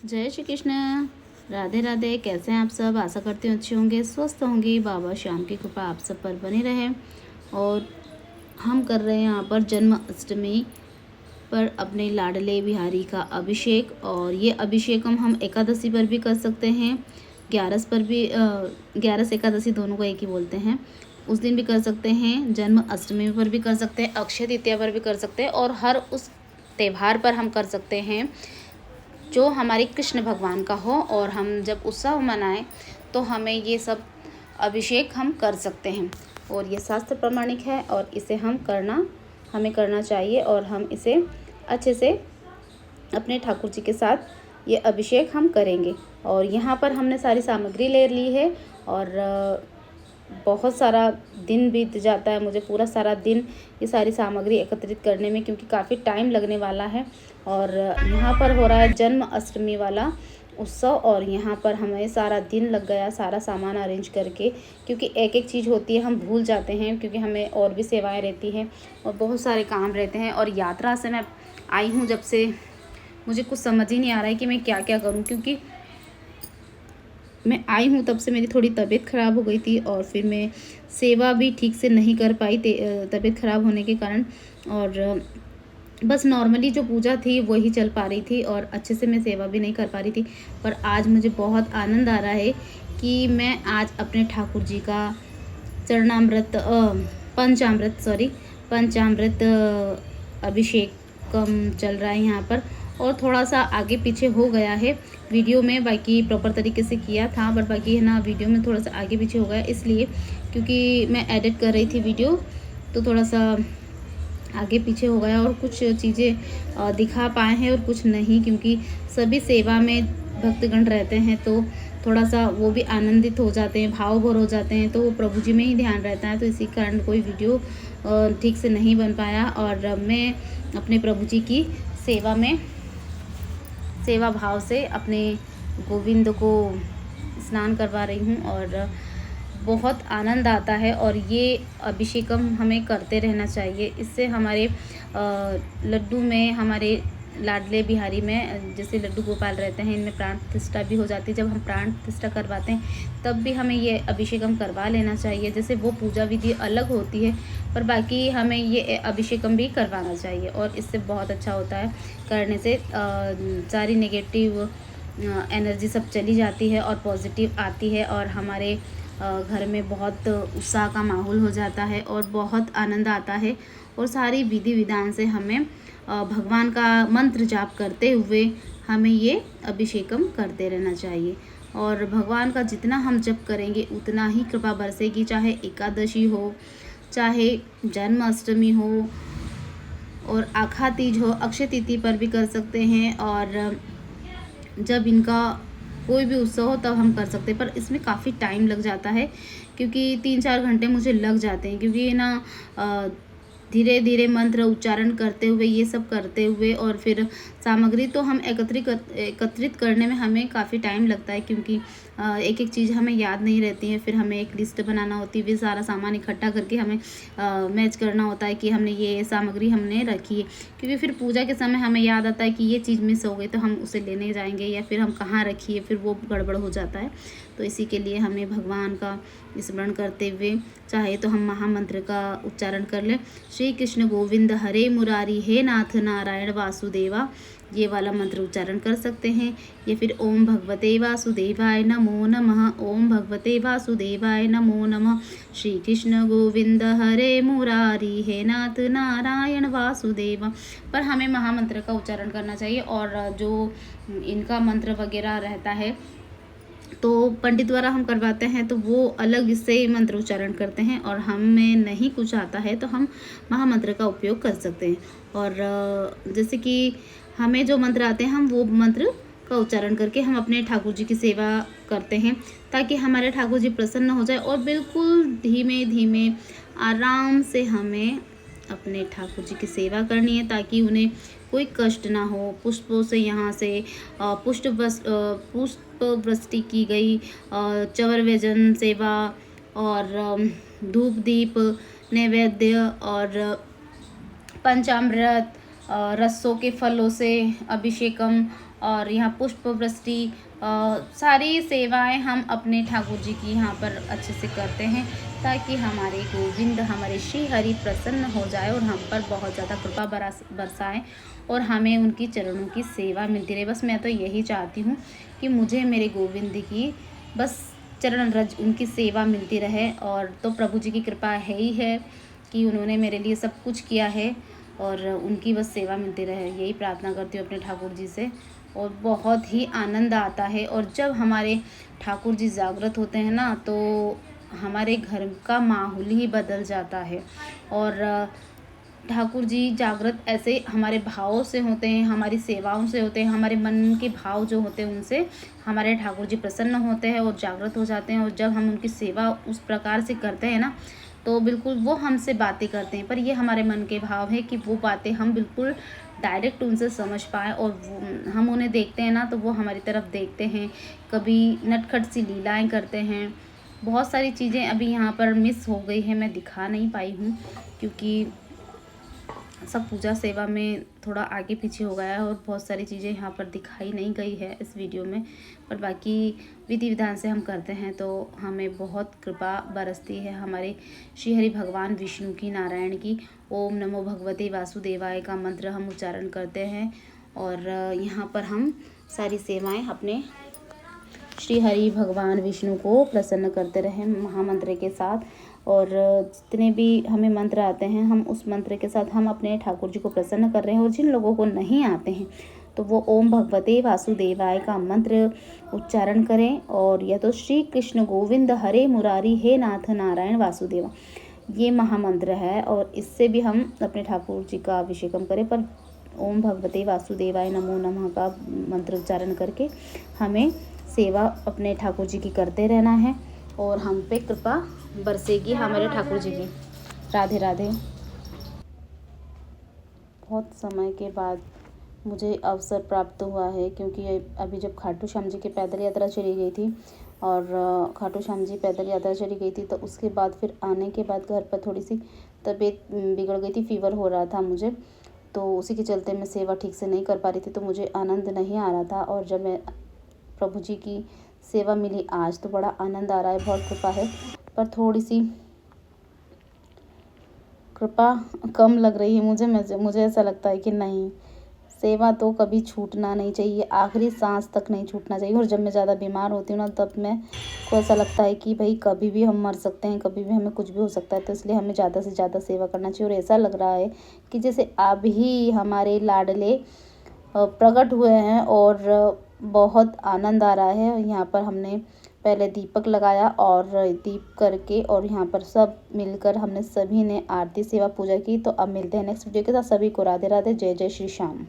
जय श्री कृष्ण। राधे राधे। कैसे हैं आप सब? आशा करती हूँ अच्छे होंगे, स्वस्थ होंगे। बाबा श्याम की कृपा आप सब पर बनी रहे। और हम कर रहे हैं यहाँ पर जन्माष्टमी पर अपने लाडले बिहारी का अभिषेक। और ये अभिषेक हम एकादशी पर भी कर सकते हैं, 11 पर भी, 11 एकादशी दोनों को एक ही बोलते हैं, उस दिन भी कर सकते हैं, जन्माष्टमी पर भी कर सकते हैं, अक्षय तृतीया पर भी कर सकते हैं, और हर उस त्यौहार पर हम कर सकते हैं जो हमारे कृष्ण भगवान का हो। और हम जब उत्सव मनाएं तो हमें ये सब अभिषेक हम कर सकते हैं। और ये शास्त्र प्रमाणिक है और इसे हमें करना चाहिए। और हम इसे अच्छे से अपने ठाकुर जी के साथ ये अभिषेक हम करेंगे। और यहाँ पर हमने सारी सामग्री ले ली है और बहुत सारा दिन बीत जाता है, मुझे पूरा सारा दिन ये सारी सामग्री एकत्रित करने में, क्योंकि काफ़ी टाइम लगने वाला है। और यहाँ पर हो रहा है जन्माष्टमी वाला उत्सव, और यहाँ पर हमें सारा दिन लग गया सारा सामान अरेंज करके, क्योंकि एक एक चीज़ होती है हम भूल जाते हैं, क्योंकि हमें और भी सेवाएं रहती हैं और बहुत सारे काम रहते हैं। और यात्रा से मैं आई हूँ जब से, मुझे कुछ समझ ही नहीं आ रहा है कि मैं क्या क्या करूँ, क्योंकि मैं आई हूँ तब से मेरी थोड़ी तबीयत ख़राब हो गई थी और फिर मैं सेवा भी ठीक से नहीं कर पाई तबीयत ख़राब होने के कारण। और बस नॉर्मली जो पूजा थी वही चल पा रही थी और अच्छे से मैं सेवा भी नहीं कर पा रही थी। पर आज मुझे बहुत आनंद आ रहा है कि मैं आज अपने ठाकुर जी का चरणामृत पंचामृत अभिषेकम चल रहा है यहाँ पर। और थोड़ा सा आगे पीछे हो गया है वीडियो में, बाकी प्रॉपर तरीके से किया था, बट बाकी है ना वीडियो में थोड़ा सा आगे पीछे हो गया, इसलिए क्योंकि मैं एडिट कर रही थी वीडियो तो थोड़ा सा आगे पीछे हो गया और कुछ चीज़ें दिखा पाए हैं और कुछ नहीं, क्योंकि सभी सेवा में भक्तगण रहते हैं तो थोड़ा सा वो भी आनंदित हो जाते हैं, भाव भर हो जाते हैं, तो वो प्रभु जी में ही ध्यान रहता है, तो इसी कारण कोई वीडियो ठीक से नहीं बन पाया। और मैं अपने प्रभु जी की सेवा भाव से अपने गोविंद को स्नान करवा रही हूँ और बहुत आनंद आता है। और ये अभिषेकम हमें करते रहना चाहिए, इससे हमारे लड्डू में, हमारे लाडले बिहारी में जैसे लड्डू गोपाल रहते हैं, इनमें प्राण प्रतिष्ठा भी हो जाती है। जब हम प्राण प्रतिष्ठा करवाते हैं तब भी हमें ये अभिषेकम करवा लेना चाहिए। जैसे वो पूजा विधि अलग होती है, पर बाकी हमें ये अभिषेकम भी करवाना चाहिए और इससे बहुत अच्छा होता है। करने से सारी नेगेटिव एनर्जी सब चली जाती है और पॉजिटिव आती है और हमारे घर में बहुत उत्साह का माहौल हो जाता है और बहुत आनंद आता है। और सारी विधि विधान से हमें भगवान का मंत्र जाप करते हुए हमें ये अभिषेकम करते रहना चाहिए। और भगवान का जितना हम जप करेंगे उतना ही कृपा बरसेगी, चाहे एकादशी हो, चाहे जन्माष्टमी हो, और आखा तीज हो, अक्षय तिथि पर भी कर सकते हैं। और जब इनका कोई भी उत्सव हो तब हम कर सकते हैं, पर इसमें काफ़ी टाइम लग जाता है, क्योंकि 3-4 घंटे मुझे लग जाते हैं, क्योंकि ना धीरे धीरे मंत्र उच्चारण करते हुए, ये सब करते हुए, और फिर सामग्री तो हम एकत्रित करने में हमें काफ़ी टाइम लगता है, क्योंकि एक एक चीज़ हमें याद नहीं रहती है। फिर हमें एक लिस्ट बनाना होती है, फिर सारा सामान इकट्ठा करके हमें मैच करना होता है कि हमने ये सामग्री हमने रखी है, क्योंकि फिर पूजा के समय हमें याद आता है कि ये चीज़ मिस हो गई तो हम उसे लेने जाएंगे, या फिर हम कहाँ रखिए, फिर वो गड़बड़ हो जाता है। तो इसी के लिए हमें भगवान का स्मरण करते हुए, चाहे तो हम महामंत्र का उच्चारण कर लें, श्री कृष्ण गोविंद हरे मुरारी हे नाथ नारायण वासुदेवा, ये वाला मंत्र उच्चारण कर सकते हैं। या फिर ओम भगवते वासुदेवाय नमो नमः, ओम भगवते वासुदेवाय नमो नमः, श्री कृष्ण गोविंद हरे मुरारी हे नाथ नारायण वासुदेवा, पर हमें महामंत्र का उच्चारण करना चाहिए। और जो इनका मंत्र वगैरह रहता है तो पंडित द्वारा हम करवाते हैं तो वो अलग से मंत्र उच्चारण करते हैं, और हमें नहीं कुछ आता है तो हम महामंत्र का उपयोग कर सकते हैं। और जैसे कि हमें जो मंत्र आते हैं हम वो मंत्र का उच्चारण करके हम अपने ठाकुर जी की सेवा करते हैं, ताकि हमारे ठाकुर जी प्रसन्न हो जाए। और बिल्कुल धीमे धीमे आराम से हमें अपने ठाकुर जी की सेवा करनी है, ताकि उन्हें कोई कष्ट ना हो। पुष्पों से यहाँ से पुष्प वृष्टि की गई, चवर व्यजन सेवा और धूप दीप नैवेद्य और पंचामृत, रसों के फलों से अभिषेकम और यहाँ पुष्प वृष्टि सारी सेवाएं हम अपने ठाकुर जी की यहाँ पर अच्छे से करते हैं, ताकि हमारे गोविंद हमारे श्री हरि प्रसन्न हो जाए और हम पर बहुत ज़्यादा कृपा बरसाएं और हमें उनकी चरणों की सेवा मिलती रहे। बस मैं तो यही चाहती हूँ कि मुझे मेरे गोविंद की बस चरण रज उनकी सेवा मिलती रहे। और तो प्रभु जी की कृपा है ही है कि उन्होंने मेरे लिए सब कुछ किया है और उनकी बस सेवा मिलती रहे, यही प्रार्थना करती हूँ अपने ठाकुर जी से। और बहुत ही आनंद आता है, और जब हमारे ठाकुर जी जागृत होते हैं ना, तो हमारे घर का माहौल ही बदल जाता है। और ठाकुर जी जागृत ऐसे हमारे भावों से होते हैं, हमारी सेवाओं से होते हैं, हमारे मन के भाव जो होते हैं उनसे हमारे ठाकुर जी प्रसन्न होते हैं और जागृत हो जाते हैं। और जब हम उनकी सेवा उस प्रकार से करते हैं ना, तो बिल्कुल वो हमसे बातें करते हैं, पर ये हमारे मन के भाव है कि वो बातें हम बिल्कुल डायरेक्ट उनसे समझ पाएँ। और हम उन्हें देखते हैं ना, तो वो हमारी तरफ देखते हैं, कभी नटखट सी लीलाएं करते हैं। बहुत सारी चीज़ें अभी यहाँ पर मिस हो गई है, मैं दिखा नहीं पाई हूँ क्योंकि सब पूजा सेवा में थोड़ा आगे पीछे हो गया है और बहुत सारी चीज़ें यहाँ पर दिखाई नहीं गई है इस वीडियो में। पर बाकी विधि विधान से हम करते हैं तो हमें बहुत कृपा बरसती है हमारे श्री हरि भगवान विष्णु की, नारायण की। ओम नमो भगवते वासुदेवाय का मंत्र हम उच्चारण करते हैं और यहाँ पर हम सारी सेवाएं अपने श्री हरि भगवान विष्णु को प्रसन्न करते रहें महामंत्र के साथ। और जितने भी हमें मंत्र आते हैं, हम उस मंत्र के साथ हम अपने ठाकुर जी को प्रसन्न कर रहे हैं। और जिन लोगों को नहीं आते हैं तो वो ओम भगवते वासुदेवाय का मंत्र उच्चारण करें, और या तो श्री कृष्ण गोविंद हरे मुरारी हे नाथ नारायण वासुदेवा, ये महामंत्र है। और इससे भी हम अपने ठाकुर जी का अभिषेकम करें, पर ओम भगवते वासुदेवाय नमो नमः का मंत्र उच्चारण करके हमें सेवा अपने ठाकुर जी की करते रहना है और हम पे कृपा बरसेगी हमारे ठाकुर जी की। राधे राधे। बहुत समय के बाद मुझे अवसर प्राप्त हुआ है, क्योंकि अभी जब खाटू श्याम जी की पैदल यात्रा चली गई थी और खाटू श्याम जी पैदल यात्रा चली गई थी, तो उसके बाद फिर आने के बाद घर पर थोड़ी सी तबीयत बिगड़ गई थी, फीवर हो रहा था मुझे, तो उसी के चलते मैं सेवा ठीक से नहीं कर पा रही थी, तो मुझे आनंद नहीं आ रहा था। और जब मैं प्रभु जी की सेवा मिली आज, तो बड़ा आनंद आ रहा है, बहुत कृपा है। पर थोड़ी सी कृपा कम लग रही है मुझे ऐसा लगता है कि नहीं, सेवा तो कभी छूटना नहीं चाहिए, आखिरी सांस तक नहीं छूटना चाहिए। और जब मैं ज़्यादा बीमार होती हूँ ना, तब मैं को ऐसा लगता है कि भाई कभी भी हम मर सकते हैं, कभी भी हमें कुछ भी हो सकता है, तो इसलिए हमें ज़्यादा से ज़्यादा सेवा करना चाहिए। और ऐसा लग रहा है कि जैसे अभी हमारे लाडले प्रकट हुए हैं और बहुत आनंद आ रहा है। यहाँ पर हमने पहले दीपक लगाया और दीप करके, और यहाँ पर सब मिलकर हमने सभी ने आरती सेवा पूजा की। तो अब मिलते हैं नेक्स्ट वीडियो के साथ। सभी को राधे राधे, जय जय श्री श्याम।